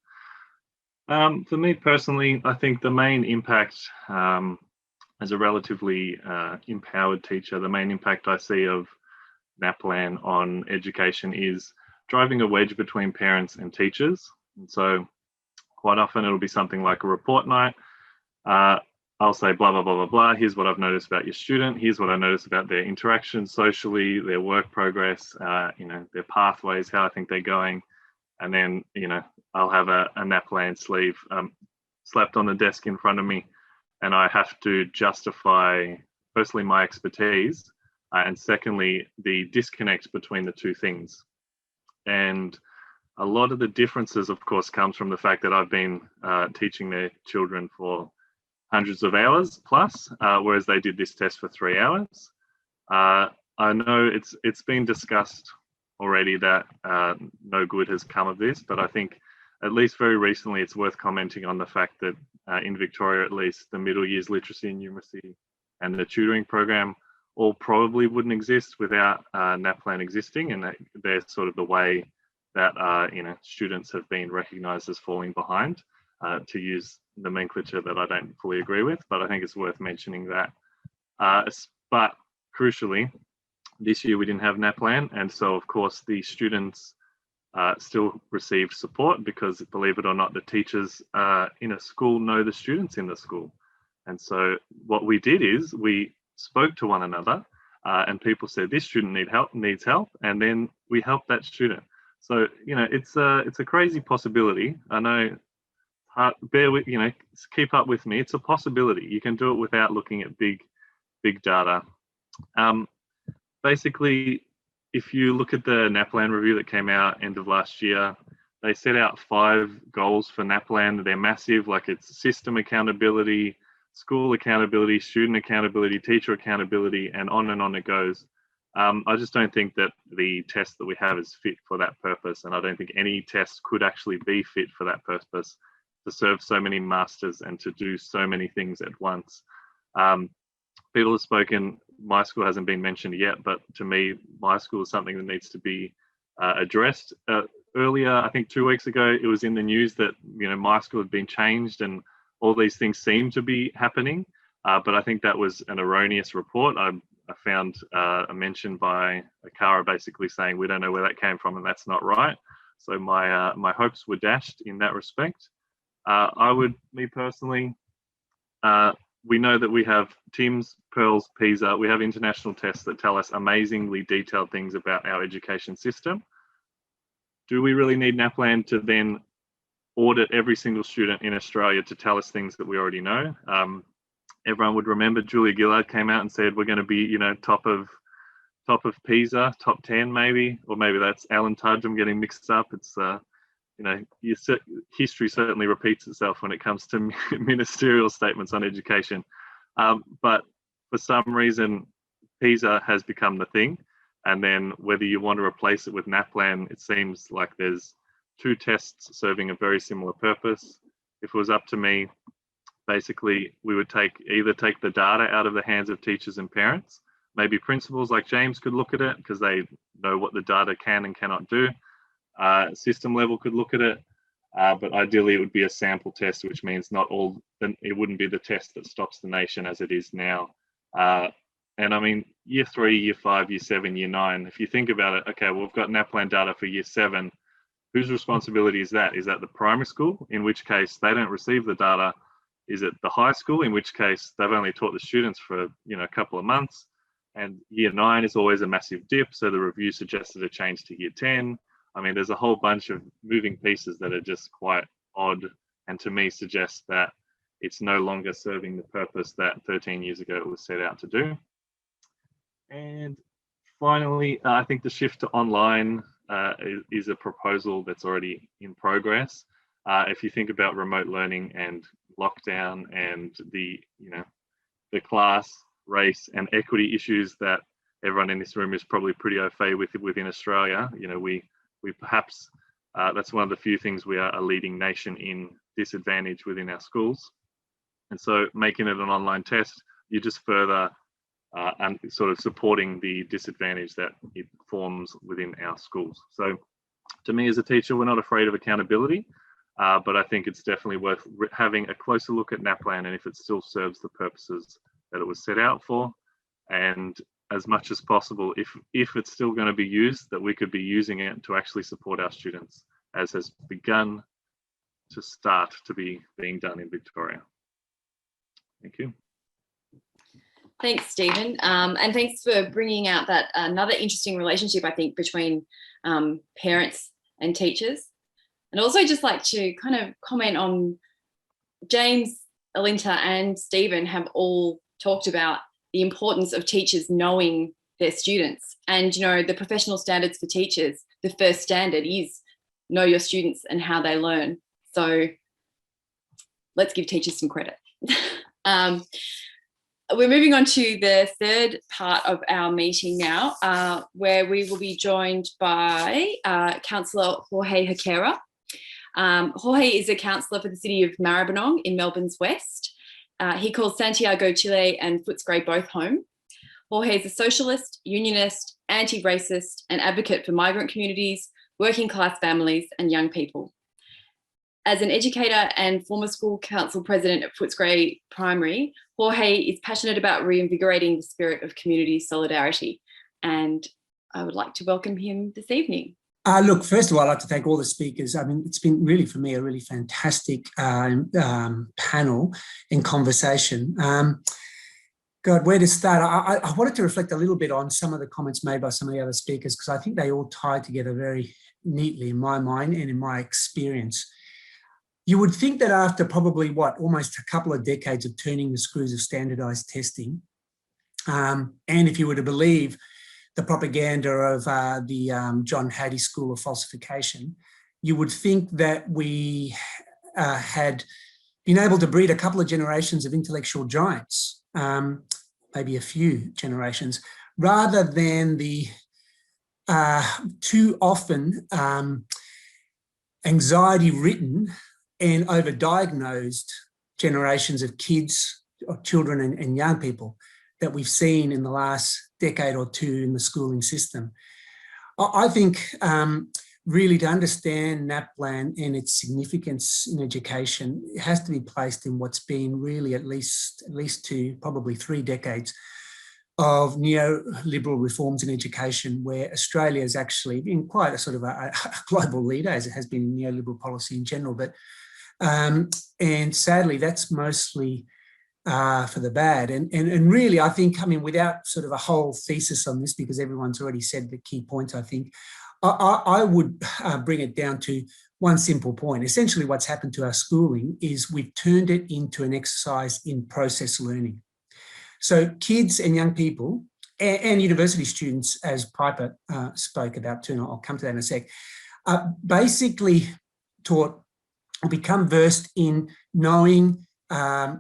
For me personally, I think the main impact as a relatively empowered teacher, the main impact I see of Naplan on education is driving a wedge between parents and teachers. And so quite often it'll be something like a report night. I'll say blah, blah, blah, blah, blah. Here's what I've noticed about your student. Here's what I noticed about their interactions socially, their work progress, their pathways, how I think they're going. And then, I'll have a Naplan sleeve slapped on the desk in front of me. And I have to justify, firstly, my expertise, and secondly, the disconnect between the two things. And a lot of the differences, of course, comes from the fact that I've been teaching their children for hundreds of hours plus, whereas they did this test for 3 hours. I know it's been discussed already that no good has come of this, but I think at least very recently it's worth commenting on the fact that in Victoria, at least, the middle years literacy and numeracy and the tutoring program all probably wouldn't exist without Naplan existing, and they're sort of the way that students have been recognised as falling behind, to use nomenclature that I don't fully agree with, but I think it's worth mentioning that. But crucially, this year we didn't have Naplan, and so of course the students still received support because, believe it or not, the teachers in a school know the students in the school. And so what we did is we spoke to one another, and people said this student needs help, and then we helped that student. So it's a crazy possibility. I know, bear with, keep up with me. It's a possibility. You can do it without looking at big data. Basically, if you look at the Naplan review that came out end of last year, they set out 5 goals for Naplan. They're massive, like it's system accountability, school accountability, student accountability, teacher accountability, and on it goes. I just don't think that the test that we have is fit for that purpose, and I don't think any test could actually be fit for that purpose, to serve so many masters and to do so many things at once. people have spoken. My school hasn't been mentioned yet, but to me, my school is something that needs to be addressed. Earlier, I think 2 weeks ago, it was in the news that my school had been changed and all these things seem to be happening. But I think that was an erroneous report. I found a mention by a Carro basically saying we don't know where that came from and that's not right. So my hopes were dashed in that respect. Me personally, we know that we have TIMSS, Pearls, PISA. We have international tests that tell us amazingly detailed things about our education system. Do we really need Naplan to then audit every single student in Australia to tell us things that we already know? Everyone would remember Julia Gillard came out and said we're going to be, top of PISA, top 10 maybe, or maybe that's Alan Tudge. I'm getting mixed up. It's history certainly repeats itself when it comes to ministerial statements on education. But for some reason, PISA has become the thing. And then whether you want to replace it with Naplan, it seems like there's two tests serving a very similar purpose. If it was up to me, basically we would either take the data out of the hands of teachers and parents. Maybe principals like James could look at it because they know what the data can and cannot do. System level could look at it, but ideally it would be a sample test, which means it wouldn't be the test that stops the nation as it is now. And I mean, year 3, year 5, year 7, year 9, if you think about it, okay, well, we've got Naplan data for year 7. Whose responsibility is that? Is that the primary school, in which case they don't receive the data? Is it the high school, in which case they've only taught the students for a couple of months? And year 9 is always a massive dip, so the review suggested a change to year 10. I mean, there's a whole bunch of moving pieces that are just quite odd, and to me suggest that it's no longer serving the purpose that 13 years ago it was set out to do. And finally, I think the shift to online is a proposal that's already in progress. If you think about remote learning and lockdown and the class, race and equity issues that everyone in this room is probably pretty au fait with within Australia, we perhaps, that's one of the few things we are a leading nation in disadvantage within our schools. And so making it an online test, you just further and sort of supporting the disadvantage that it forms within our schools. So to me as a teacher, we're not afraid of accountability, but I think it's definitely worth having a closer look at Naplan and if it still serves the purposes that it was set out for. And as much as possible, if it's still going to be used, that we could be using it to actually support our students, as has begun to start to be being done in Victoria. Thank you. Thanks, Stephen. And thanks for bringing out that another interesting relationship, I think, between parents and teachers. And also just like to kind of comment on James, Alinta and Stephen have all talked about the importance of teachers knowing their students. And, the professional standards for teachers, the first standard is know your students and how they learn. So let's give teachers some credit. We're moving on to the third part of our meeting now, where we will be joined by Councillor Jorge Herrera. Jorge is a councillor for the city of Maribyrnong in Melbourne's west. He calls Santiago, Chile and Footscray both home. Jorge is a socialist, unionist, anti-racist and advocate for migrant communities, working class families and young people. As an educator and former school council president at Footscray Primary, Jorge is passionate about reinvigorating the spirit of community solidarity. And I would like to welcome him this evening. Look, first of all, I'd like to thank all the speakers. I mean, it's been really, for me, a really fantastic panel and conversation. God, where to start? I wanted to reflect a little bit on some of the comments made by some of the other speakers, because I think they all tie together very neatly in my mind and in my experience. You would think that after probably, almost a couple of decades of turning the screws of standardised testing, and if you were to believe the propaganda of the John Hattie School of Falsification, you would think that we had been able to breed a couple of generations of intellectual giants, maybe a few generations, rather than the too often anxiety-ridden and overdiagnosed generations of kids, or children and young people that we've seen in the last decade or two in the schooling system. I think really to understand Naplan and its significance in education, it has to be placed in what's been really at least 2, probably 3 decades of neoliberal reforms in education, where Australia has actually been quite a sort of a global leader, as it has been in neoliberal policy in general. But and sadly, that's mostly for the bad. And really, I think, I mean, without sort of a whole thesis on this, because everyone's already said the key points, I think, I would bring it down to one simple point. Essentially, what's happened to our schooling is we've turned it into an exercise in process learning. So kids and young people and university students, as Piper spoke about too, and I'll come to that in a sec, are basically taught or become versed in knowing the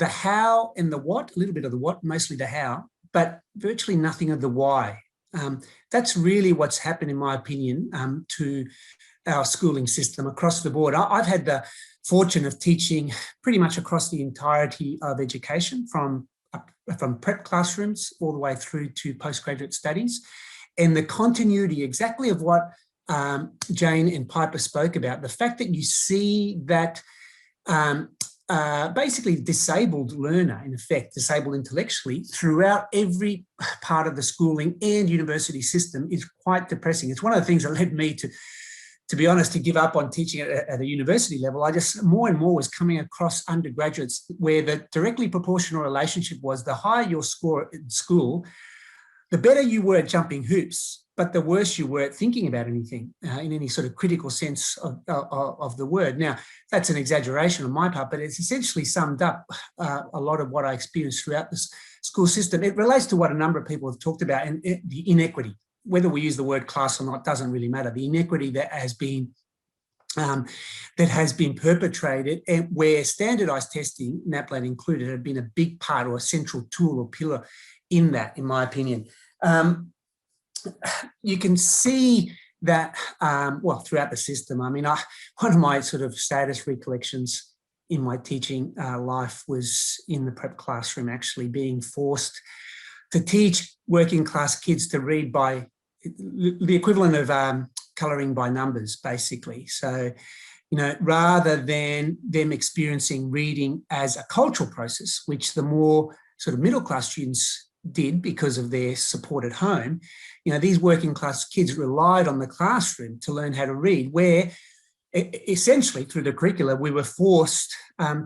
how and the what, a little bit of the what, mostly the how, but virtually nothing of the why. That's really what's happened, in my opinion, to our schooling system across the board. I've had the fortune of teaching pretty much across the entirety of education, from prep classrooms all the way through to postgraduate studies. And the continuity exactly of what Jane and Piper spoke about, the fact that you see that basically disabled learner, in effect, disabled intellectually throughout every part of the schooling and university system is quite depressing. It's one of the things that led me to be honest, to give up on teaching at a university level. I just more and more was coming across undergraduates where the directly proportional relationship was the higher your score in school, the better you were at jumping hoops, but the worse you were at thinking about anything in any sort of critical sense of the word. Now, that's an exaggeration on my part, but it's essentially summed up a lot of what I experienced throughout the school system. It relates to what a number of people have talked about, and the inequity. Whether we use the word class or not doesn't really matter. The inequity that has been perpetrated, and where standardised testing, Naplan included, had been a big part or a central tool or pillar in that, in my opinion. You can see that, well, throughout the system. I mean, one of my sort of saddest recollections in my teaching life was in the prep classroom, actually being forced to teach working class kids to read by the equivalent of colouring by numbers, basically. So, you know, rather than them experiencing reading as a cultural process, which the more sort of middle class students did because of their support at home, you know, these working class kids relied on the classroom to learn how to read, where essentially through the curricula we were forced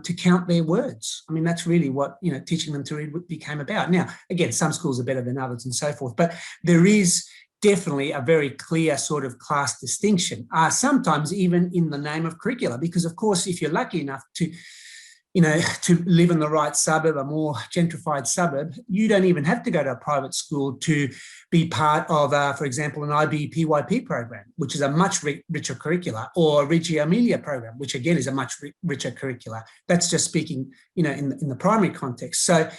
to count their words. I mean, that's really what, you know, teaching them to read became about. Now, again, some schools are better than others and so forth, but there is definitely a very clear sort of class distinction, sometimes even in the name of curricula, because of course, if you're lucky enough to, you know, to live in the right suburb, a more gentrified suburb, you don't even have to go to a private school to be part of, for example, an IB PYP program, which is a much richer curricula, or a Reggio Emilia program, which again is a much richer curricula. That's just speaking, you know, in the primary context. So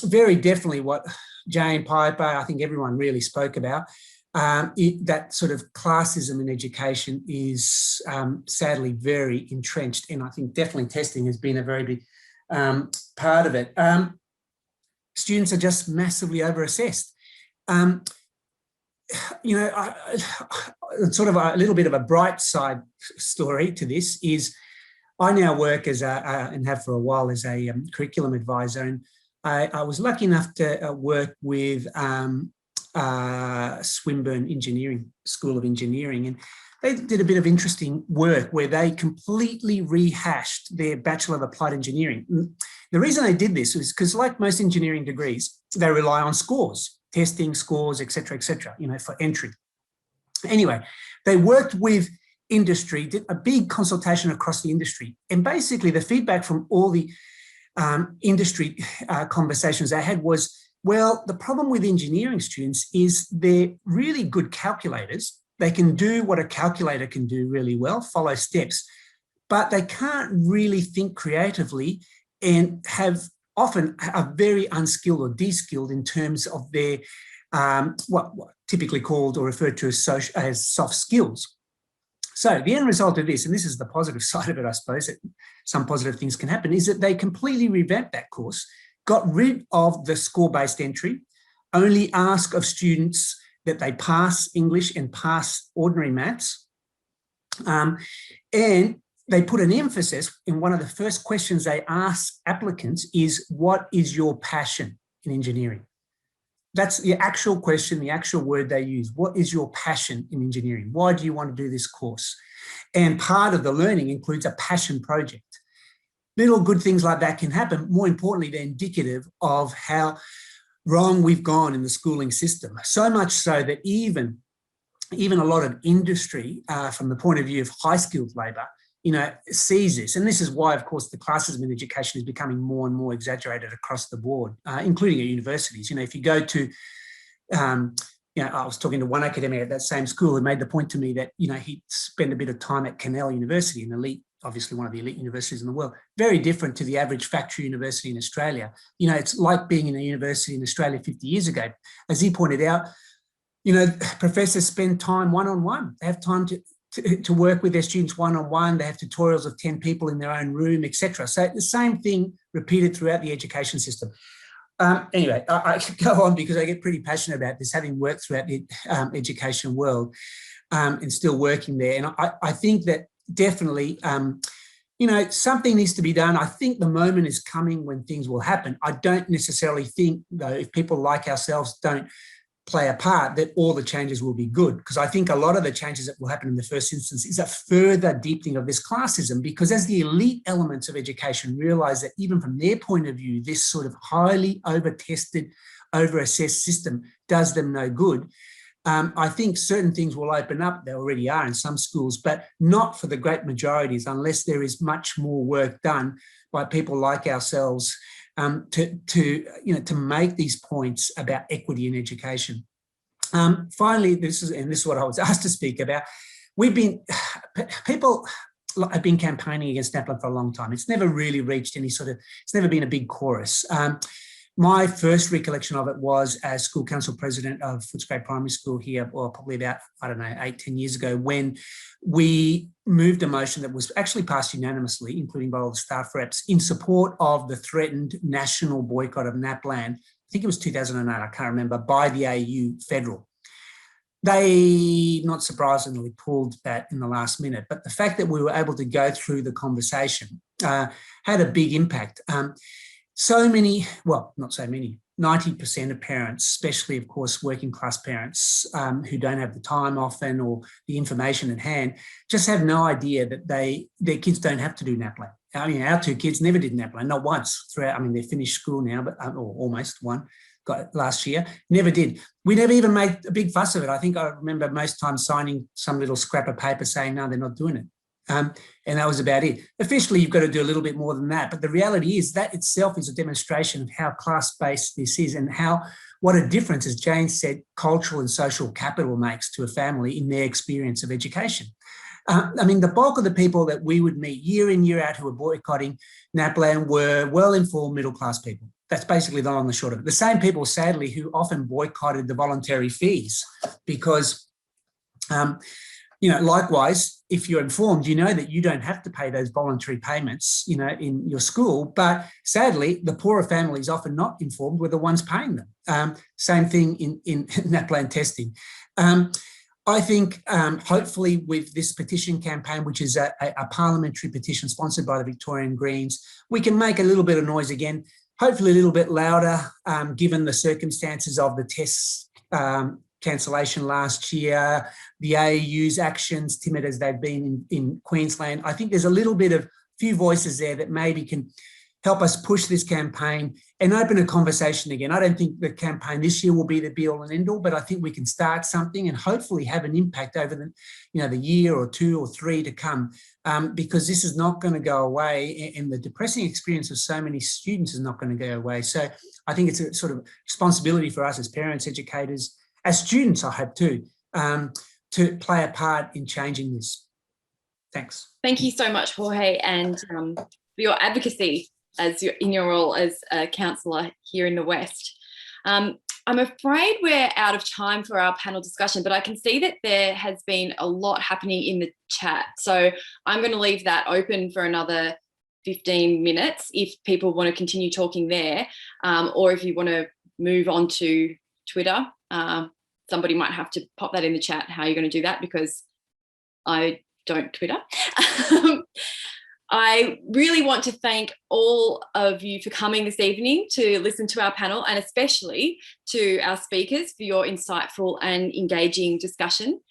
very definitely what Jane, Piper, I think everyone really spoke about, that sort of classism in education is sadly very entrenched, and I think definitely testing has been a very big part of it. Students are just massively overassessed. You know, sort of a little bit of a bright side story to this is I now work as and have for a while as a curriculum advisor, and I was lucky enough to work with Swinburne Engineering, School of Engineering, and they did a bit of interesting work where they completely rehashed their Bachelor of Applied Engineering. The reason they did this was because, like most engineering degrees, they rely on scores, testing scores, et cetera, you know, for entry. Anyway, they worked with industry, did a big consultation across the industry, and basically the feedback from all the industry conversations I had was, well, the problem with engineering students is they're really good calculators. They can do what a calculator can do really well, follow steps, but they can't really think creatively and have often are very unskilled or de-skilled in terms of their what typically called or referred to as soft skills. So the end result of this, and this is the positive side of it, I suppose, that some positive things can happen, is that they completely revamped that course got rid of the score-based entry, only ask of students that they pass English and pass ordinary maths. And they put an emphasis in one of the first questions they ask applicants is, what is your passion in engineering? That's the actual question, the actual word they use. What is your passion in engineering? Why do you want to do this course? And part of the learning includes a passion project. Little good things like that can happen. More importantly, they're indicative of how wrong we've gone in the schooling system. So much so that even a lot of industry, from the point of view of high-skilled labour, sees this. And this is why, of course, the classism in education is becoming more and more exaggerated across the board, including at universities. If you go to, I was talking to one academic at that same school who made the point to me that, he'd spent a bit of time at Cornell University, an elite, obviously one of the elite universities in the world, very different to the average factory university in Australia. It's like being in a university in Australia 50 years ago. As he pointed out, professors spend time one-on-one. They have time to work with their students one-on-one. They have tutorials of 10 people in their own room, etc. So the same thing repeated throughout the education system. Anyway, I could go on because I get pretty passionate about this, having worked throughout the education world and still working there. And I think that definitely, something needs to be done. I think the moment is coming when things will happen. I don't necessarily think, though, if people like ourselves don't play a part, that all the changes will be good, because I think a lot of the changes that will happen in the first instance is a further deepening of this classism, because as the elite elements of education realise that even from their point of view, this sort of highly over-tested, over-assessed system does them no good, I think certain things will open up. They already are in some schools, but not for the great majorities unless there is much more work done by people like ourselves to make these points about equity in education. Finally, this is what I was asked to speak about. People have been campaigning against Naplan for a long time. It's never really reached it's never been a big chorus. My first recollection of it was as school council president of Footscray Primary School here, or probably about, 8-10 years ago, when we moved a motion that was actually passed unanimously, including by all the staff reps, in support of the threatened national boycott of Naplan. I think it was 2008, I can't remember, by the AU federal. They, not surprisingly, pulled that in the last minute. But the fact that we were able to go through the conversation had a big impact. So many, well, not so many, 90% of parents, especially, of course, working class parents who don't have the time often or the information at hand, just have no idea that their kids don't have to do Naplan. Our two kids never did Naplan, not once throughout. They're finished school now, but or almost one, got it last year, never did. We never even made a big fuss of it. I think I remember most times signing some little scrap of paper saying, no, they're not doing it. And that was about it. Officially, you've got to do a little bit more than that. But the reality is that itself is a demonstration of how class-based this is and what a difference, as Jane said, cultural and social capital makes to a family in their experience of education. The bulk of the people that we would meet year in, year out who were boycotting Naplan were well-informed middle-class people. That's basically the long and the short of it. The same people, sadly, who often boycotted the voluntary fees because likewise, if you're informed, you know that you don't have to pay those voluntary payments, in your school. But sadly, the poorer families, often not informed, were the ones paying them. Same thing in Naplan testing. I think hopefully with this petition campaign, which is a parliamentary petition sponsored by the Victorian Greens, we can make a little bit of noise again, hopefully a little bit louder, given the circumstances of the tests cancellation last year, the AEU's actions, timid as they've been in Queensland. I think there's a little bit of few voices there that maybe can help us push this campaign and open a conversation again. I don't think the campaign this year will be the be all and end all, but I think we can start something and hopefully have an impact over the year or 2 or 3 to come, because this is not going to go away, and the depressing experience of so many students is not going to go away. So I think it's a sort of responsibility for us as parents, educators, as students, I hope too, to play a part in changing this. Thanks. Thank you so much, Jorge, and for your advocacy in your role as a councillor here in the West. I'm afraid we're out of time for our panel discussion, but I can see that there has been a lot happening in the chat. So I'm going to leave that open for another 15 minutes if people want to continue talking there, or if you want to move on to Twitter. Somebody might have to pop that in the chat, how you're going to do that, because I don't Twitter. I really want to thank all of you for coming this evening to listen to our panel, and especially to our speakers for your insightful and engaging discussion.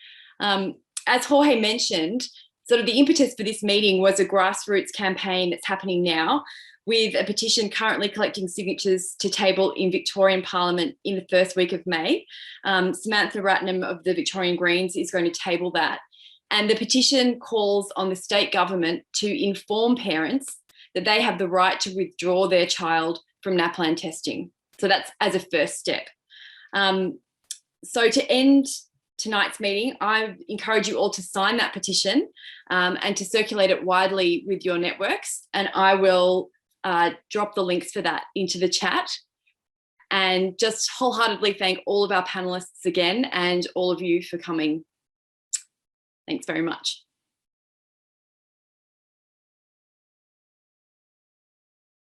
As Jorge mentioned, sort of the impetus for this meeting was a grassroots campaign that's happening now, with a petition currently collecting signatures to table in Victorian Parliament in the first week of May. Samantha Ratnam of the Victorian Greens is going to table that. And the petition calls on the state government to inform parents that they have the right to withdraw their child from Naplan testing. So that's as a first step. So to end tonight's meeting, I encourage you all to sign that petition and to circulate it widely with your networks. And I will drop the links for that into the chat. And just wholeheartedly thank all of our panelists again, and all of you for coming. Thanks very much.